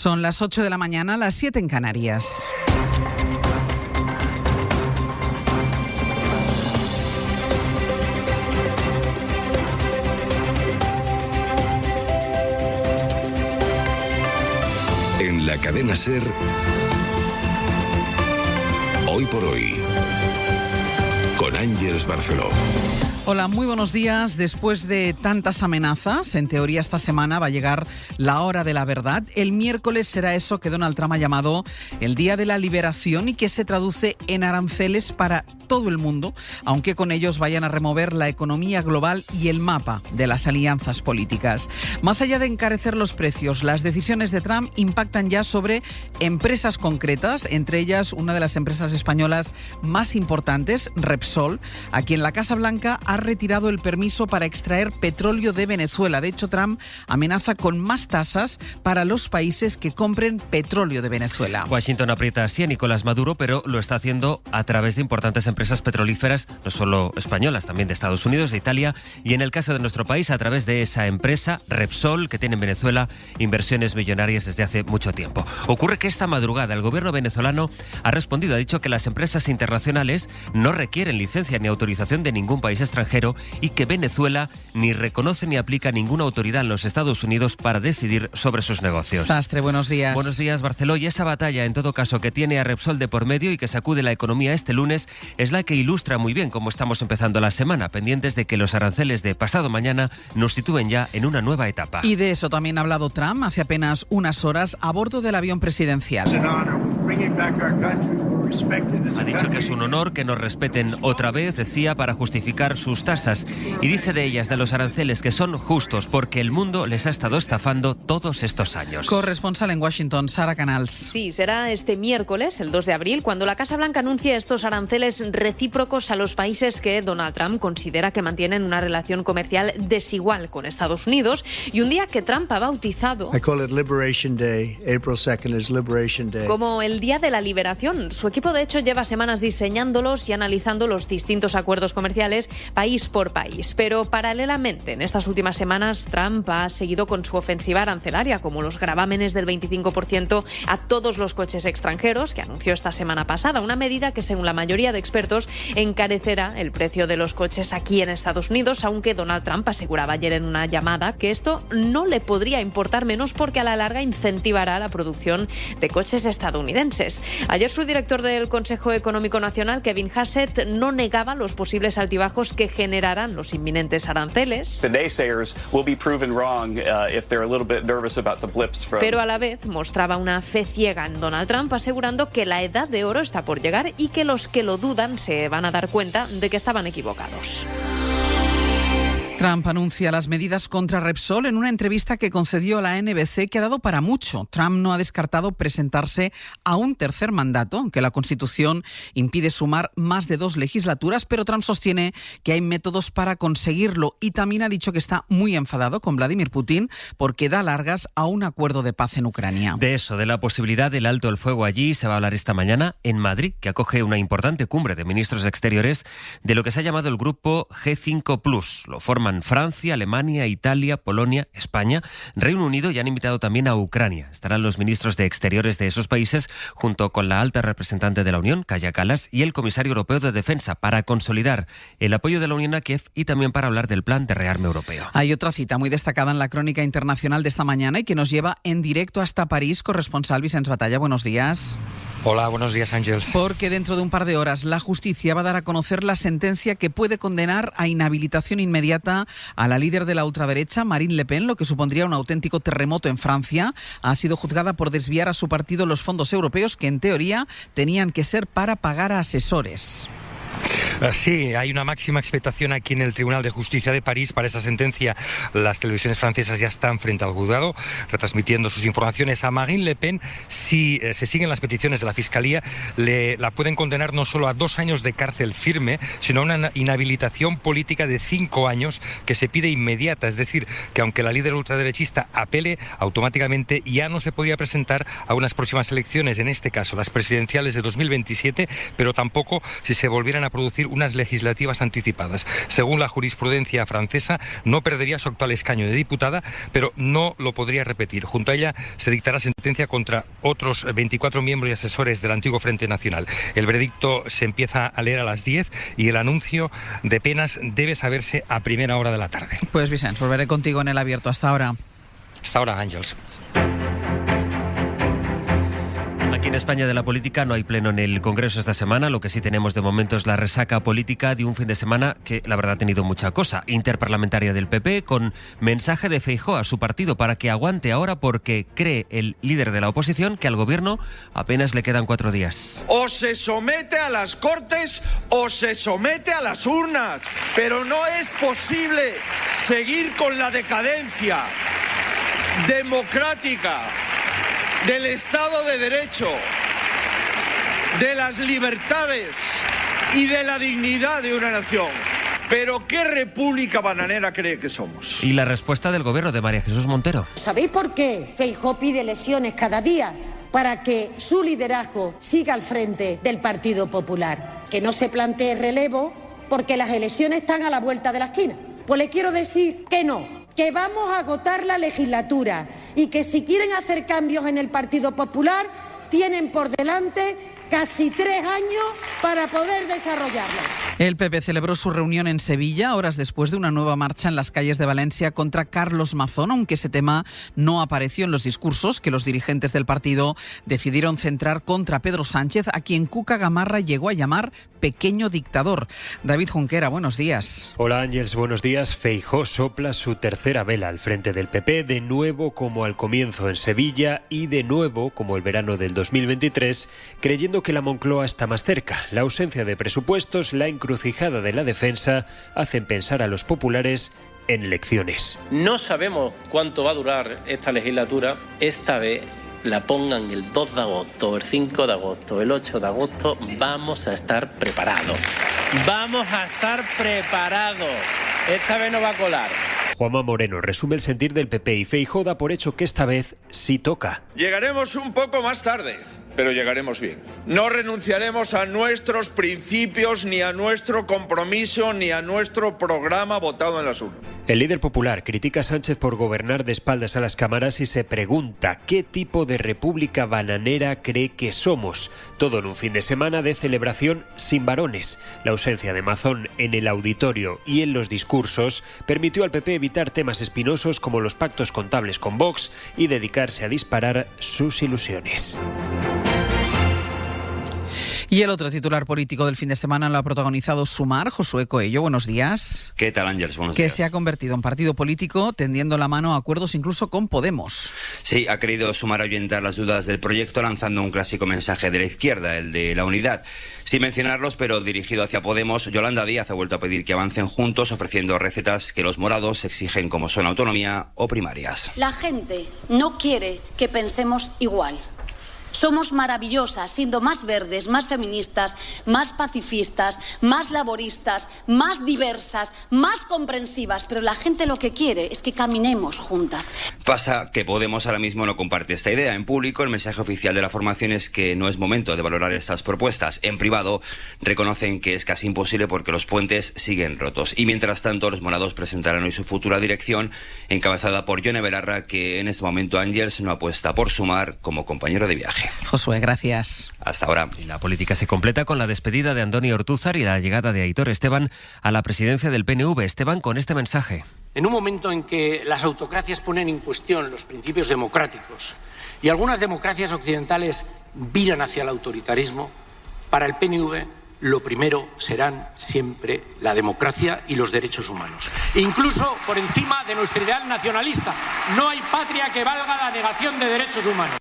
Son las 8 de la mañana, las 7 en Canarias. En la cadena SER, Hoy por Hoy, con Ángeles Barceló. Hola, muy buenos días. Después de tantas amenazas, en teoría esta semana va a llegar la hora de la verdad. El miércoles será eso que Donald Trump ha llamado el Día de la Liberación y que se traduce en aranceles para todo el mundo, aunque con ellos vayan a remover la economía global y el mapa de las alianzas políticas. Más allá de encarecer los precios, las decisiones de Trump impactan ya sobre empresas concretas, entre ellas una de las empresas españolas más importantes, Repsol, a quien la Casa Blanca ha retirado el permiso para extraer petróleo de Venezuela. De hecho, Trump amenaza con más tasas para los países que compren petróleo de Venezuela. Washington aprieta así a Nicolás Maduro, pero lo está haciendo a través de importantes empresas petrolíferas, no solo españolas, también de Estados Unidos, de Italia y en el caso de nuestro país, a través de esa empresa, Repsol, que tiene en Venezuela inversiones millonarias desde hace mucho tiempo. Ocurre que esta madrugada el gobierno venezolano ha respondido, ha dicho que las empresas internacionales no requieren licencia ni autorización de ningún país extranjero y que Venezuela ni reconoce ni aplica ninguna autoridad en los Estados Unidos para decidir sobre sus negocios. Sastre, buenos días. Buenos días, Barceló. Y esa batalla, en todo caso, que tiene a Repsol de por medio y que sacude la economía este lunes, es la que ilustra muy bien cómo estamos empezando la semana, pendientes de que los aranceles de pasado mañana nos sitúen ya en una nueva etapa. Y de eso también ha hablado Trump hace apenas unas horas a bordo del avión presidencial. Ha dicho que es un honor que nos respeten otra vez, decía, para justificar sus tasas. Y dice de ellas, de los aranceles, que son justos porque el mundo les ha estado estafando todos estos años. Corresponsal en Washington, Sara Canals. Sí, será este miércoles, el 2 de abril, cuando la Casa Blanca anuncie estos aranceles recíprocos a los países que Donald Trump considera que mantienen una relación comercial desigual con Estados Unidos, y un día que Trump ha bautizado como el Día de la Liberación. Su equipo, de hecho, lleva semanas diseñándolos y analizando los distintos acuerdos comerciales país por país. Pero paralelamente, en estas últimas semanas, Trump ha seguido con su ofensiva arancelaria, como los gravámenes del 25% a todos los coches extranjeros, que anunció esta semana pasada, una medida que, según la mayoría de expertos, encarecerá el precio de los coches aquí en Estados Unidos, aunque Donald Trump aseguraba ayer en una llamada que esto no le podría importar menos porque a la larga incentivará la producción de coches estadounidenses. Ayer su director del Consejo Económico Nacional, Kevin Hassett, no negaba los posibles altibajos que generarán los inminentes aranceles, pero a la vez mostraba una fe ciega en Donald Trump, asegurando que la edad de oro está por llegar y que los que lo dudan se van a dar cuenta de que estaban equivocados. Trump anuncia las medidas contra Repsol en una entrevista que concedió a la NBC que ha dado para mucho. Trump no ha descartado presentarse a un tercer mandato, aunque la Constitución impide sumar más de 2 legislaturas, pero Trump sostiene que hay métodos para conseguirlo y también ha dicho que está muy enfadado con Vladimir Putin porque da largas a un acuerdo de paz en Ucrania. De eso, de la posibilidad del alto el fuego allí, se va a hablar esta mañana en Madrid, que acoge una importante cumbre de ministros exteriores de lo que se ha llamado el Grupo G5+. Lo forman Francia, Alemania, Italia, Polonia, España, Reino Unido y han invitado también a Ucrania. Estarán los ministros de Exteriores de esos países junto con la alta representante de la Unión, Kaja Kallas, y el comisario europeo de Defensa para consolidar el apoyo de la Unión a Kiev y también para hablar del plan de rearme europeo. Hay otra cita muy destacada en la crónica internacional de esta mañana y que nos lleva en directo hasta París. Corresponsal Vicens Batalla, buenos días. Hola, buenos días, Ángeles. Porque dentro de un par de horas la justicia va a dar a conocer la sentencia que puede condenar a inhabilitación inmediata a la líder de la ultraderecha, Marine Le Pen, lo que supondría un auténtico terremoto en Francia. Ha sido juzgada por desviar a su partido los fondos europeos que, en teoría, tenían que ser para pagar a asesores. Sí, hay una máxima expectación aquí en el Tribunal de Justicia de París para esta sentencia. Las televisiones francesas ya están frente al juzgado retransmitiendo sus informaciones. A Marine Le Pen, si se siguen las peticiones de la Fiscalía, la pueden condenar no solo a 2 años de cárcel firme, sino a una inhabilitación política de 5 años que se pide inmediata. Es decir, que aunque la líder ultraderechista apele, automáticamente ya no se podía presentar a unas próximas elecciones, en este caso las presidenciales de 2027, pero tampoco si se volvieran a producir unas legislativas anticipadas. Según la jurisprudencia francesa, no perdería su actual escaño de diputada, pero no lo podría repetir. Junto a ella se dictará sentencia contra otros 24 miembros y asesores del antiguo Frente Nacional. El veredicto se empieza a leer a las 10 y el anuncio de penas debe saberse a primera hora de la tarde. Pues Vicent, volveré contigo en El Abierto. Hasta ahora. Hasta ahora, Ángels. Aquí en España de la política no hay pleno en el Congreso esta semana. Lo que sí tenemos de momento es la resaca política de un fin de semana que la verdad ha tenido mucha cosa. Interparlamentaria del PP con mensaje de Feijóo a su partido para que aguante ahora porque cree el líder de la oposición que al gobierno apenas le quedan 4 días. O se somete a las Cortes o se somete a las urnas. Pero no es posible seguir con la decadencia democrática del Estado de Derecho, de las libertades y de la dignidad de una nación. Pero ¿qué república bananera cree que somos? Y la respuesta del gobierno de María Jesús Montero. ¿Sabéis por qué Feijóo pide elecciones cada día? Para que su liderazgo siga al frente del Partido Popular. Que no se plantee relevo porque las elecciones están a la vuelta de la esquina. Pues le quiero decir que no, que vamos a agotar la legislatura y que si quieren hacer cambios en el Partido Popular tienen por delante casi 3 años para poder desarrollarlo. El PP celebró su reunión en Sevilla horas después de una nueva marcha en las calles de Valencia contra Carlos Mazón, aunque ese tema no apareció en los discursos que los dirigentes del partido decidieron centrar contra Pedro Sánchez, a quien Cuca Gamarra llegó a llamar pequeño dictador. David Junquera, buenos días. Hola Ángels, buenos días. Feijóo sopla su tercera vela al frente del PP, de nuevo como al comienzo en Sevilla y de nuevo como el verano del 2023, creyendo que la Moncloa está más cerca. La ausencia de presupuestos, la encrucijada de la defensa hacen pensar a los populares en elecciones. No sabemos cuánto va a durar esta legislatura. Esta vez la pongan el 2 de agosto, el 5 de agosto, el 8 de agosto, vamos a estar preparados. Vamos a estar preparados. Esta vez no va a colar. Juanma Moreno resume el sentir del PP y Feijóo da por hecho que esta vez sí toca. Llegaremos un poco más tarde, pero llegaremos bien. No renunciaremos a nuestros principios, ni a nuestro compromiso, ni a nuestro programa votado en las urnas. El líder popular critica a Sánchez por gobernar de espaldas a las cámaras y se pregunta qué tipo de república bananera cree que somos. Todo en un fin de semana de celebración sin varones. La ausencia de Mazón en el auditorio y en los discursos permitió al PP evitar temas espinosos como los pactos contables con Vox y dedicarse a disparar sus ilusiones. Y el otro titular político del fin de semana lo ha protagonizado Sumar. Josué Coello, buenos días. ¿Qué tal, Ángels? Buenos días. Que se ha convertido en partido político tendiendo la mano a acuerdos incluso con Podemos. Sí, ha querido Sumar ahuyentar las dudas del proyecto lanzando un clásico mensaje de la izquierda, el de la unidad. Sin mencionarlos, pero dirigido hacia Podemos, Yolanda Díaz ha vuelto a pedir que avancen juntos ofreciendo recetas que los morados exigen como son autonomía o primarias. La gente no quiere que pensemos igual. Somos maravillosas, siendo más verdes, más feministas, más pacifistas, más laboristas, más diversas, más comprensivas, pero la gente lo que quiere es que caminemos juntas. Pasa que Podemos ahora mismo no comparte esta idea. En público, el mensaje oficial de la formación es que no es momento de valorar estas propuestas. En privado, reconocen que es casi imposible porque los puentes siguen rotos. Y mientras tanto, los morados presentarán hoy su futura dirección, encabezada por Yone Belarra, que en este momento Ángels no apuesta por Sumar como compañero de viaje. Josué, gracias. Hasta ahora. Y la política se completa con la despedida de Andoni Ortúzar y la llegada de Aitor Esteban a la presidencia del PNV. Esteban con este mensaje. En un momento en que las autocracias ponen en cuestión los principios democráticos y algunas democracias occidentales viran hacia el autoritarismo, para el PNV lo primero serán siempre la democracia y los derechos humanos. Incluso por encima de nuestro ideal nacionalista. No hay patria que valga la negación de derechos humanos.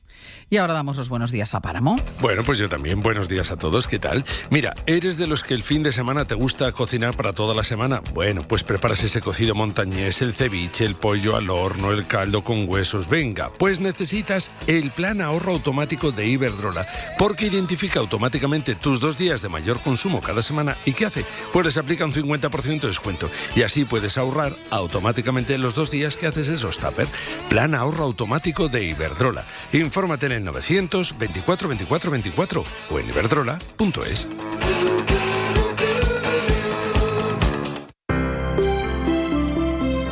Y ahora damos los buenos días a Páramo. Bueno, pues yo también. Buenos días a todos. ¿Qué tal? Mira, ¿eres de los que el fin de semana te gusta cocinar para toda la semana? Bueno, pues preparas ese cocido montañés, el ceviche, el pollo al horno, el caldo con huesos. Venga, pues necesitas el plan ahorro automático de Iberdrola, porque identifica automáticamente tus 2 días de mayor consumo cada semana. ¿Y qué hace? Pues les aplica un 50% de descuento. Y así puedes ahorrar automáticamente los 2 días que haces esos tupper. Plan ahorro automático de Iberdrola. Infórmate en el 924 24 24 o en iberdrola.es.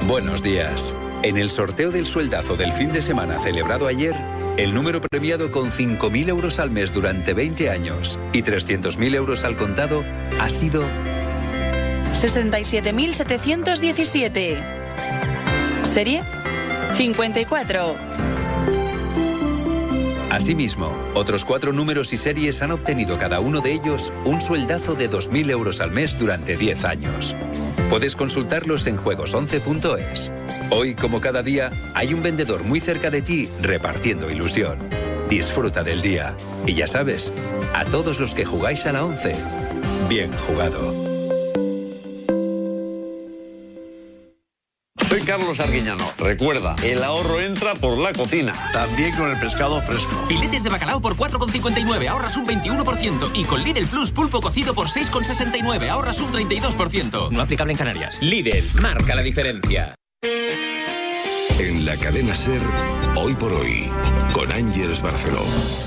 Buenos días. En el sorteo del sueldazo del fin de semana celebrado ayer, el número premiado con 5.000 euros al mes durante 20 años y 300.000 euros al contado ha sido 67.717. Serie 54. Asimismo, otros 4 números y series han obtenido cada uno de ellos un sueldazo de 2.000 euros al mes durante 10 años. Puedes consultarlos en juegos11.es. Hoy, como cada día, hay un vendedor muy cerca de ti repartiendo ilusión. Disfruta del día. Y ya sabes, a todos los que jugáis a la 11, bien jugado. Soy Carlos Arguiñano. Recuerda, el ahorro entra por la cocina, también con el pescado fresco. Filetes de bacalao por 4,59, ahorras un 21%. Y con Lidl Plus pulpo cocido por 6,69, ahorras un 32%. No aplicable en Canarias. Lidl, marca la diferencia. En la cadena SER, Hoy por Hoy, con Ángeles Barceló.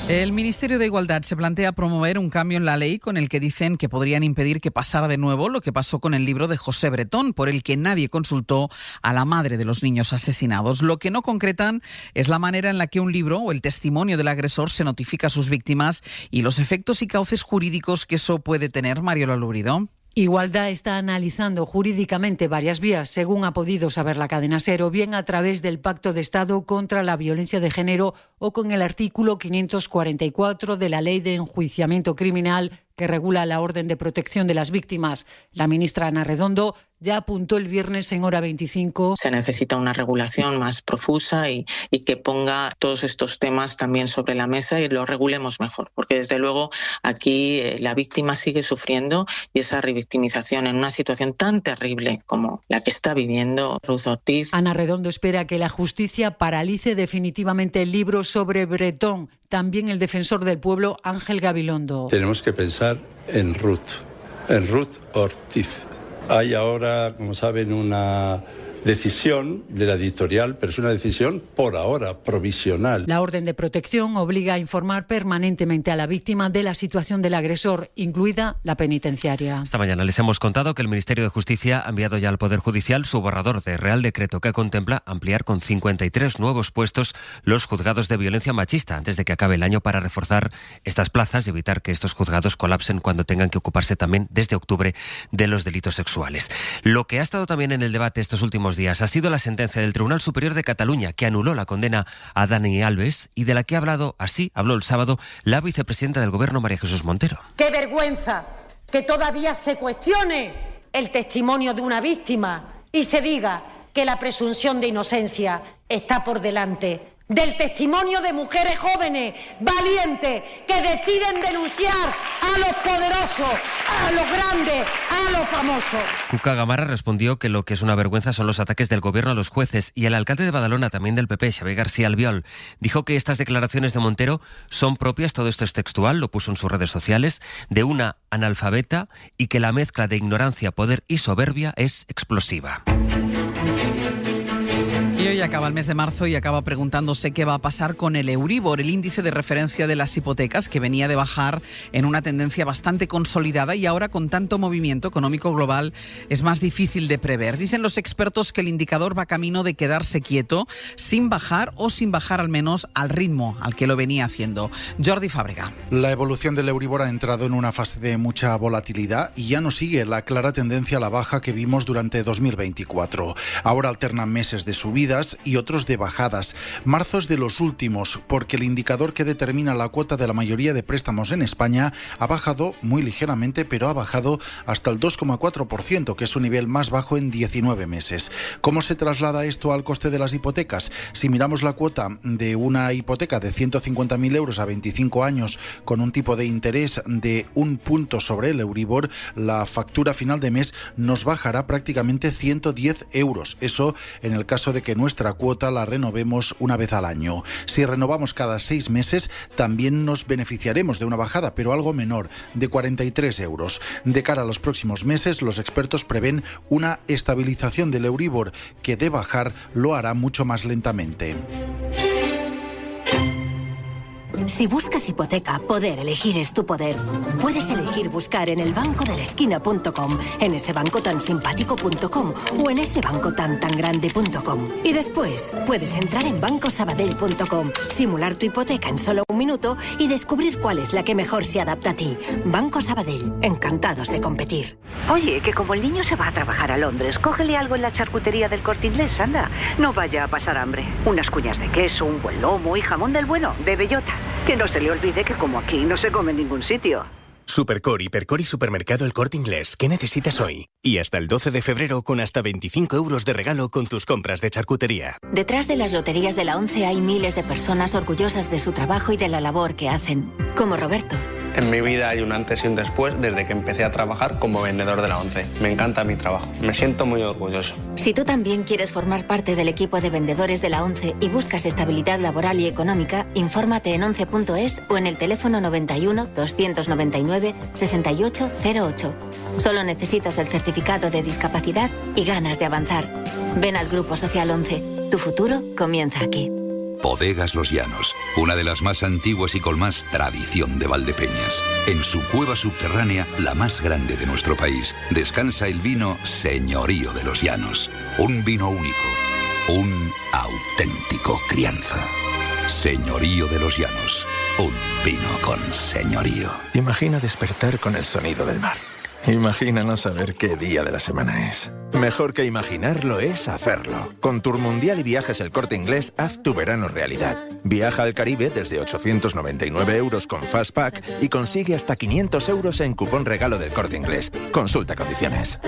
El Ministerio de Igualdad se plantea promover un cambio en la ley con el que dicen que podrían impedir que pasara de nuevo lo que pasó con el libro de José Bretón, por el que nadie consultó a la madre de los niños asesinados. Lo que no concretan es la manera en la que un libro o el testimonio del agresor se notifica a sus víctimas y los efectos y cauces jurídicos que eso puede tener. Mariola Lurido. Igualdad está analizando jurídicamente varias vías, según ha podido saber la cadena SER, o bien a través del Pacto de Estado contra la Violencia de Género o con el artículo 544 de la Ley de Enjuiciamiento Criminal que regula la orden de protección de las víctimas. La ministra Ana Redondo ya apuntó el viernes en Hora 25. Se necesita una regulación más profusa y que ponga todos estos temas también sobre la mesa y lo regulemos mejor, porque desde luego aquí la víctima sigue sufriendo y esa revictimización en una situación tan terrible como la que está viviendo Ruth Ortiz. Ana Redondo espera que la justicia paralice definitivamente el libro sobre Bretón. También el defensor del pueblo, Ángel Gabilondo. Tenemos que pensar en Ruth Ortiz. Hay ahora, como saben, una decisión de la editorial, pero es una decisión por ahora provisional. La orden de protección obliga a informar permanentemente a la víctima de la situación del agresor, incluida la penitenciaria. Esta mañana les hemos contado que el Ministerio de Justicia ha enviado ya al Poder Judicial su borrador de Real Decreto que contempla ampliar con 53 nuevos puestos los juzgados de violencia machista antes de que acabe el año para reforzar estas plazas y evitar que estos juzgados colapsen cuando tengan que ocuparse también desde octubre de los delitos sexuales. Lo que ha estado también en el debate estos últimos días ha sido la sentencia del Tribunal Superior de Cataluña que anuló la condena a Dani Alves y de la que habló el sábado la vicepresidenta del Gobierno, María Jesús Montero. ¡Qué vergüenza que todavía se cuestione el testimonio de una víctima y se diga que la presunción de inocencia está por delante del testimonio de mujeres jóvenes, valientes, que deciden denunciar a los poderosos, a los grandes, a los famosos? Cuca Gamarra respondió que lo que es una vergüenza son los ataques del Gobierno a los jueces, y el alcalde de Badalona, también del PP, Xavier García Albiol, dijo que estas declaraciones de Montero son propias, todo esto es textual, lo puso en sus redes sociales, de una analfabeta y que la mezcla de ignorancia, poder y soberbia es explosiva. Y hoy acaba el mes de marzo y acaba preguntándose qué va a pasar con el Euribor, el índice de referencia de las hipotecas, que venía de bajar en una tendencia bastante consolidada y ahora con tanto movimiento económico global es más difícil de prever. Dicen los expertos que el indicador va camino de quedarse quieto, sin bajar o sin bajar al menos al ritmo al que lo venía haciendo. Jordi Fábrega. La evolución del Euribor ha entrado en una fase de mucha volatilidad y ya no sigue la clara tendencia a la baja que vimos durante 2024. Ahora alternan meses de subida y otros de bajadas. Marzo es de los últimos, porque el indicador que determina la cuota de la mayoría de préstamos en España ha bajado muy ligeramente, pero ha bajado hasta el 2,4%, que es su nivel más bajo en 19 meses. ¿Cómo se traslada esto al coste de las hipotecas? Si miramos la cuota de una hipoteca de 150.000 euros a 25 años con un tipo de interés de 1 punto sobre el Euribor, la factura final de mes nos bajará prácticamente 110 euros. Eso en el caso de que nuestra cuota la renovemos una vez al año. Si renovamos cada 6 meses, también nos beneficiaremos de una bajada, pero algo menor, de 43 euros. De cara a los próximos meses, los expertos prevén una estabilización del Euribor, que de bajar lo hará mucho más lentamente. Si buscas hipoteca, poder elegir es tu poder. Puedes elegir buscar en el bancodelesquina.com, en ese banco tan simpático.com o en ese banco tan grande.com. Y después puedes entrar en bancosabadell.com, simular tu hipoteca en solo un minuto y descubrir cuál es la que mejor se adapta a ti. Banco Sabadell, encantados de competir. Oye, que como el niño se va a trabajar a Londres, cógele algo en la charcutería del Corte Inglés, anda. No vaya a pasar hambre. Unas cuñas de queso, un buen lomo y jamón del bueno, de bellota. Que no se le olvide que como aquí no se come en ningún sitio. Supercor, Hipercor y Supermercado El Corte Inglés. ¿Qué necesitas hoy? Y hasta el 12 de febrero con hasta 25 euros de regalo con tus compras de charcutería. Detrás de las loterías de la ONCE hay miles de personas orgullosas de su trabajo y de la labor que hacen. Como Roberto. En mi vida hay un antes y un después desde que empecé a trabajar como vendedor de la ONCE. Me encanta mi trabajo. Me siento muy orgulloso. Si tú también quieres formar parte del equipo de vendedores de la ONCE y buscas estabilidad laboral y económica, infórmate en 11.es o en el teléfono 91 299 6808. Solo necesitas el certificado de discapacidad y ganas de avanzar. Ven al Grupo Social 11. Tu futuro comienza aquí. Bodegas Los Llanos, una de las más antiguas y con más tradición de Valdepeñas. En su cueva subterránea, la más grande de nuestro país, descansa el vino Señorío de los Llanos. Un vino único, un auténtico crianza. Señorío de los Llanos, un vino con señorío. Imagina despertar con el sonido del mar. Imagina no saber qué día de la semana es. Mejor que imaginarlo es hacerlo. Con Tour Mundial y Viajes El Corte Inglés, haz tu verano realidad. Viaja al Caribe desde 899 euros con Fastpack y consigue hasta 500 euros en cupón regalo del Corte Inglés. Consulta condiciones.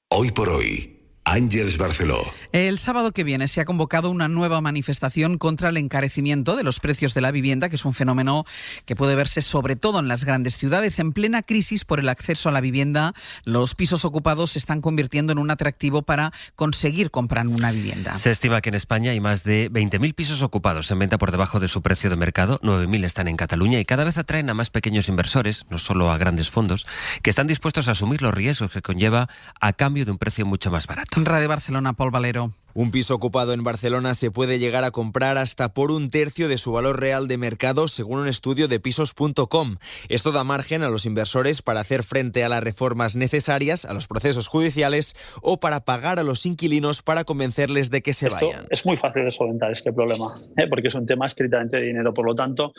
Hoy por hoy, Ángeles Barceló. El sábado que viene se ha convocado una nueva manifestación contra el encarecimiento de los precios de la vivienda, que es un fenómeno que puede verse sobre todo en las grandes ciudades. En plena crisis por el acceso a la vivienda, los pisos ocupados se están convirtiendo en un atractivo para conseguir comprar una vivienda. Se estima que en España hay más de 20.000 pisos ocupados en venta por debajo de su precio de mercado. 9.000 están en Cataluña y cada vez atraen a más pequeños inversores, no solo a grandes fondos, que están dispuestos a asumir los riesgos que conlleva a cambio de un precio mucho más barato. Radio Barcelona, Paul Valero. Un piso ocupado en Barcelona se puede llegar a comprar hasta por un tercio de su valor real de mercado, según un estudio de pisos.com. Esto da margen a los inversores para hacer frente a las reformas necesarias, a los procesos judiciales o para pagar a los inquilinos para convencerles de que se vayan. Es muy fácil de solventar este problema, porque es un tema estrictamente de dinero. Por lo tanto,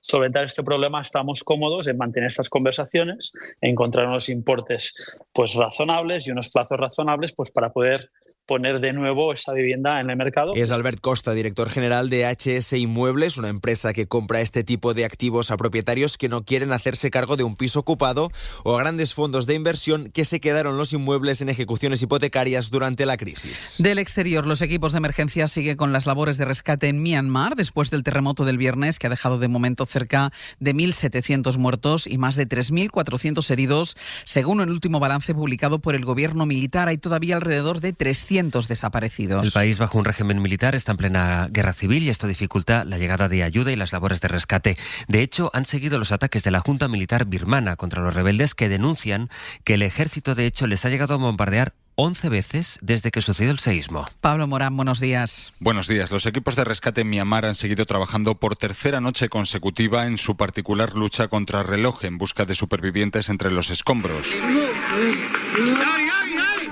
solventar este problema estamos cómodos en mantener estas conversaciones, encontrar unos importes razonables y unos plazos razonables para poder poner de nuevo esa vivienda en el mercado. Es Albert Costa, director general de HS Inmuebles, una empresa que compra este tipo de activos a propietarios que no quieren hacerse cargo de un piso ocupado o a grandes fondos de inversión que se quedaron los inmuebles en ejecuciones hipotecarias durante la crisis. Del exterior, los equipos de emergencia siguen con las labores de rescate en Myanmar después del terremoto del viernes, que ha dejado de momento cerca de 1.700 muertos y más de 3.400 heridos. Según el último balance publicado por el gobierno militar, hay todavía alrededor de 300 desaparecidos. El país, bajo un régimen militar, está en plena guerra civil y esto dificulta la llegada de ayuda y las labores de rescate. De hecho, han seguido los ataques de la Junta Militar birmana contra los rebeldes, que denuncian que el ejército, de hecho, les ha llegado a bombardear 11 veces desde que sucedió el seísmo. Pablo Morán, buenos días. Buenos días. Los equipos de rescate en Myanmar han seguido trabajando por tercera noche consecutiva en su particular lucha contra reloj en busca de supervivientes entre los escombros.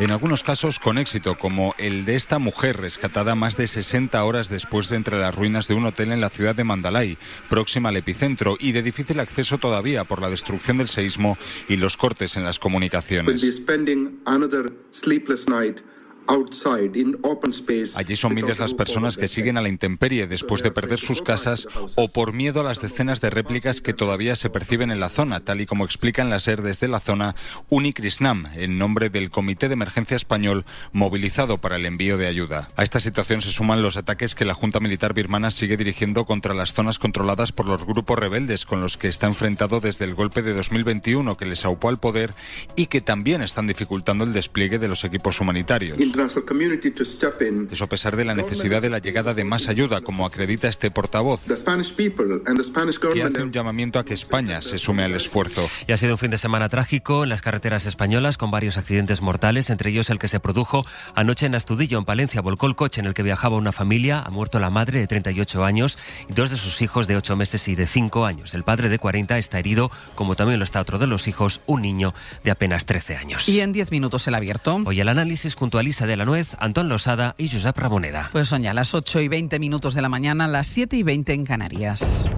En algunos casos con éxito, como el de esta mujer rescatada más de 60 horas después de entre las ruinas de un hotel en la ciudad de Mandalay, próxima al epicentro y de difícil acceso todavía por la destrucción del seísmo y los cortes en las comunicaciones. Allí son miles las personas que siguen a la intemperie después de perder sus casas o por miedo a las decenas de réplicas que todavía se perciben en la zona, tal y como explica en la SER desde la zona Uni Krishnam, en nombre del Comité de Emergencia Español movilizado para el envío de ayuda. A esta situación se suman los ataques que la Junta Militar birmana sigue dirigiendo contra las zonas controladas por los grupos rebeldes con los que está enfrentado desde el golpe de 2021 que les aupó al poder y que también están dificultando el despliegue de los equipos humanitarios. Eso a pesar de la necesidad de la llegada de más ayuda, como acredita este portavoz, que hace un llamamiento a que España se sume al esfuerzo. Y ha sido un fin de semana trágico en las carreteras españolas, con varios accidentes mortales, entre ellos el que se produjo anoche en Astudillo, en Palencia. Volcó el coche en el que viajaba una familia, ha muerto la madre de 38 años y 2 de sus hijos de 8 meses y de 5 años. El padre de 40 está herido, como también lo está otro de los hijos, un niño de apenas 13 años. Y en 10 minutos el abierto. Hoy el análisis junto a Lisa de la Nuez, Antón Losada y Josep Ramoneda. Pues son ya las 8:20 de la mañana, las 7:20 en Canarias.